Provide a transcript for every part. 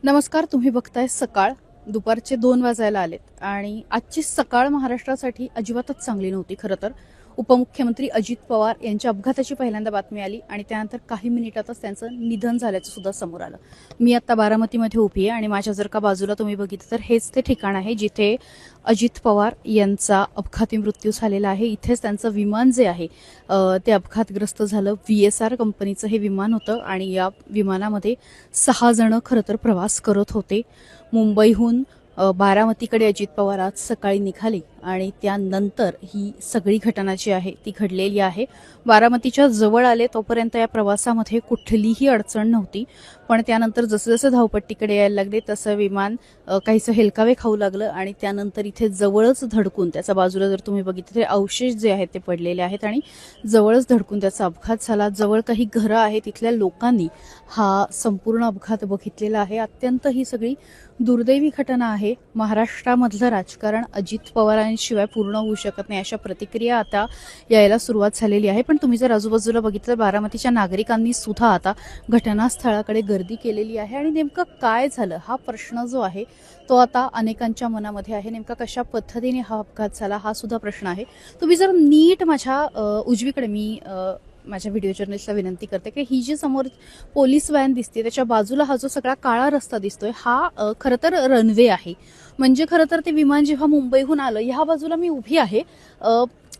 नमस्कार, तुम्ही बघताय सकाळ. दुपारचे 2 वाजायला आलेत आणि आजची सकाळ महाराष्ट्रासाठी अजिबातच चांगली नव्हती. खरं तर उपमुख्यमंत्री अजित पवार यांच्या अपघाताची पहिल्यांदा बातमी आली आणि त्यानंतर काही मिनिटातच त्यांचं निधन झाल्याचं सुद्धा समोर आलं. मी आता बारामतीमध्ये उभी आहे आणि माझ्या जर का बाजूला तुम्ही बघितलं तर हेच ते ठिकाण आहे जिथे अजित पवार यांचा अपघाती मृत्यू झालेला आहे. इथेच त्यांचं विमान जे आहे ते अपघातग्रस्त झालं. VSR कंपनीचं हे विमान होतं आणि या विमानामध्ये 6 जण खरं तर प्रवास करत होते. मुंबईहून बारामतीकडे अजित पवार आज सकाळी निघाले आणि त्यानंतर ही सगळी घटना जी आहे ती घडलेली आहे. बारामतीच्या जवळ आले तोपर्यंत या प्रवासामध्ये कुठलीही अडचण नव्हती, पण त्यानंतर जसं जसं धावपट्टीकडे यायला लागले तसं विमान काहीसं हेलकावे खाऊ लागलं आणि त्यानंतर इथे जवळच धडकून त्याच्या बाजूला जर तुम्ही बघितलं तर अवशेष जे आहेत ते पडलेले आहेत आणि जवळच धडकून त्याचा अपघात झाला. जवळ काही घरं आहेत, तिथल्या लोकांनी हा संपूर्ण अपघात बघितलेला आहे. अत्यंत ही सगळी दुर्दैवी घटना आहे. महाराष्ट्रामधलं राजकारण अजित पवारांशिवाय पूर्ण होऊ शकत नाही अशा प्रतिक्रिया आता यायला सुरुवात झालेली आहे. पण तुम्ही जर आजूबाजूला बघितलं बारामतीच्या नागरिकांनी सुद्धा आता घटनास्थळाकडे गर्दी केलेली आहे आणि नेमकं काय झालं हा प्रश्न जो आहे तो आता अनेकांच्या मनामध्ये आहे. नेमका कशा पद्धतीने हा अपघात झाला हा सुद्धा प्रश्न आहे. तुम्ही जर नीट माझ्या उजवीकडे मी माझ्या व्हिडिओ जर्नलिस्टला विनंती करते की ही जी समोर पोलीस व्हॅन दिसते त्याच्या बाजूला हा जो सगळा काळा रस्ता दिसतोय हा खरं तर रनवे आहे. म्हणजे खरं तर ते विमान जेव्हा मुंबईहून आलं ह्या बाजूला मी उभी आहे,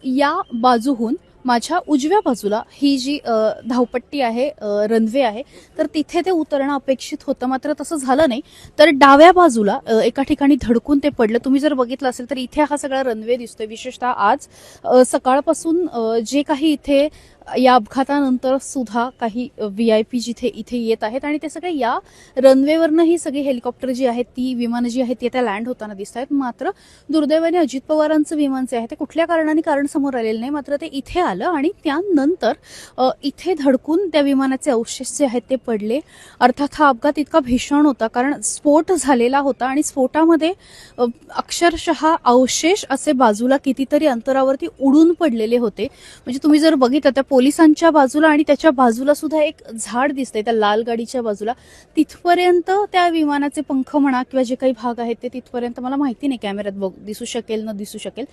या बाजूहून माझ्या उजव्या बाजूला ही जी धावपट्टी आहे, रनवे आहे, तर तिथे ते उतरणं अपेक्षित होतं, मात्र तसं झालं नाही. तर डाव्या बाजूला एका ठिकाणी धडकून ते पडलं. तुम्ही जर बघितलं असेल तर इथे हा सगळा रनवे दिसतोय. विशेषतः आज सकाळपासून जे काही इथे या अपघातानंतर सुद्धा काही VIP जिथे इथे येत आहेत आणि ते सगळे या रनवेवरनं ही सगळी हेलिकॉप्टर जी आहेत ती विमानं जी आहेत ती आता लँड होताना दिसत आहेत. मात्र दुर्दैवाने अजित पवारांचं विमान जे आहे ते कुठल्या कारणाने कारण समोर आलेलं नाही, मात्र ते इथे आलं आणि त्यानंतर इथे धडकून त्या विमानाचे अवशेष जे आहेत ते पडले. अर्थात हा अपघात इतका भीषण होता कारण स्फोट झालेला होता आणि स्फोटामध्ये अक्षरशः अवशेष असे बाजूला कितीतरी अंतरावरती उडून पडलेले होते. म्हणजे तुम्ही जर बघितलं त्या पोलिसांच्या बाजूला आणि त्याच्या बाजूला सुद्धा एक झाड दिसतंय त्या लाल गाडीच्या बाजूला, तिथपर्यंत त्या विमानाचे पंख म्हणा किंवा जे काही भाग आहेत ते तिथपर्यंत मला माहिती नाही कॅमेऱ्यात दिसू शकेल न दिसू शकेल,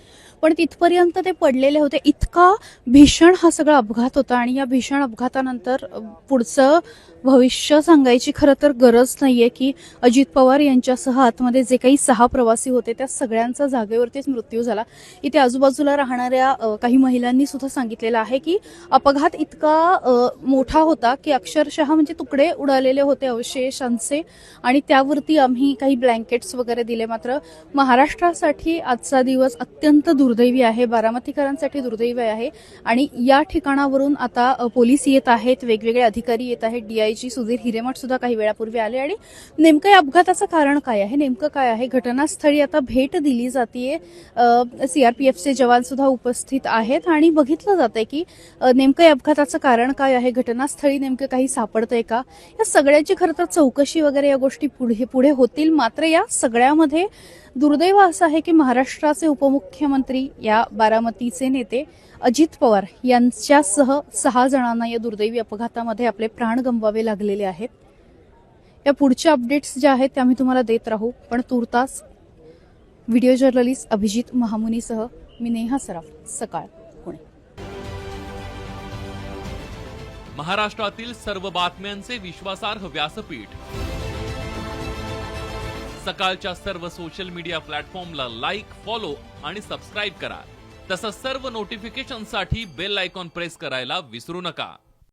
पण तिथपर्यंत ते पडलेले होते. इतका भीषण हा सगळा अपघात होता आणि या भीषण अपघातानंतर पुढचं भविष्य सांगायची खरं तर गरज नाहीये की अजित पवार यांच्यासह आतमध्ये जे काही 6 प्रवासी होते त्या सगळ्यांचा जागेवरतीच मृत्यू झाला. इथे आजूबाजूला राहणाऱ्या काही महिलांनी सुद्धा सांगितलेलं आहे की अपघात इतका मोठा होता की अक्षरशः म्हणजे तुकडे उडालेले होते अवशेषांचे आणि त्यावरती आम्ही काही ब्लँकेट्स वगैरे दिले. मात्र महाराष्ट्रासाठी आजचा दिवस अत्यंत दुर्दैवी आहे, बारामतीकरांसाठी दुर्दैवी आहे आणि या ठिकाणावरून आता पोलीस येत आहेत, वेगवेगळे अधिकारी येत आहेत. DIG सुधीर हिरेमठ सुद्धा काही वेळापूर्वी आले आणि नेमकं या अपघाताचं कारण काय आहे, नेमकं काय आहे, घटनास्थळी आता भेट दिली जातीये. CRPFचे जवान सुद्धा उपस्थित आहेत आणि बघितलं जातंय की नेमकं या अपघाताचं कारण काय आहे, घटनास्थळी नेमकं काही सापडतंय का, या सगळ्याची खरं तर चौकशी वगैरे या गोष्टी पुढे होतील. मात्र या सगळ्यामध्ये दुर्दैव असं आहे की महाराष्ट्राचे उपमुख्यमंत्री या बारामतीचे नेते अजित पवार यांच्यासह 6 जणांना या दुर्दैवी अपघातामध्ये आपले प्राण गमवावे लागलेले आहेत. या पुढच्या अपडेट्स ज्या आहेत त्या आम्ही तुम्हाला देत राहू, पण तुर्तास व्हिडिओ जर्नलिस्ट अभिजित महामुनीसह मी नेहा सराफ, सकाळ, पुणे. महाराष्ट्रातील सर्व बातम्यांचे विश्वासार्ह व्यासपीठ सकाळच्या सर्व सोशल मीडिया प्लॅटफॉर्मला लाईक, फॉलो आणि सबस्क्राईब करा. तसंच सर्व नोटिफिकेशनसाठी बेल आयकॉन प्रेस करायला विसरू नका.